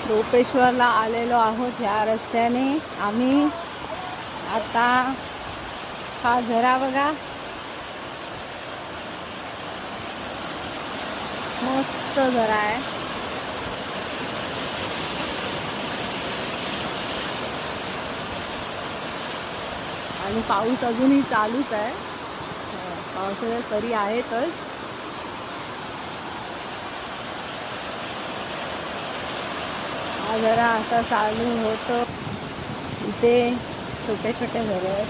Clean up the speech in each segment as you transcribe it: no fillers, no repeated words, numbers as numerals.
रोपेश्वरला आलेलो आहोत ह्या रस्त्याने आम्ही। आता हा झरा बघा, मस्त झरा आहे। आणि पाऊस अजूनही चालूच आहे, पावसाच्या सरी आहेतच। हा झरा असा चालू होतो, इथे छोटे छोटे झरे आहेत,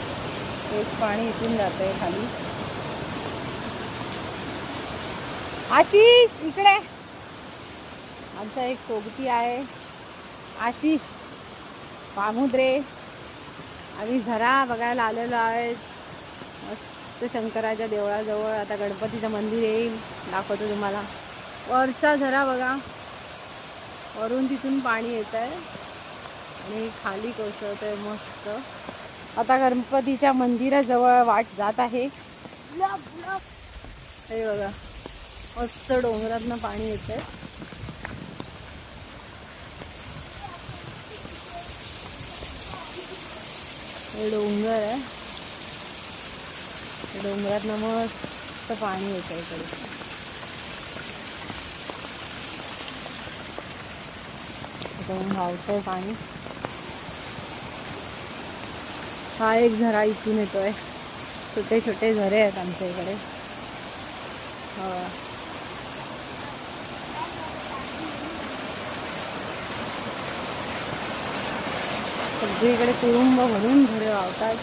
तेच पाणी इथून जातंय खाली। आशिष इकडे, आमचा एक सोबती आहे आशिष पामुद्रे। आम्ही झरा बघायला आलेलो आहे, मस्त शंकराच्या देवळाजवळ। आता गणपतीचं मंदिर येईल, दाखवतो तुम्हाला। वरचा झरा बघा, वरून तिथून पाणी येत आहे आणि खाली कोसळत आहे मस्त। आता गणपतीच्या मंदिराजवळ वाट जात आहे। हे बघा, मस्त डोंगरातनं पाणी येत आहे। हे डोंगर आहे, डोंगरातनं मस्त पाणी येत आहे इकडे। इकडून धावतंय पाणी। हा एक झरा इथून येतोय, छोटे छोटे झरे आहेत आमच्या इकडे। सगळीकडे तुडुंब भरून झरे वाहतात।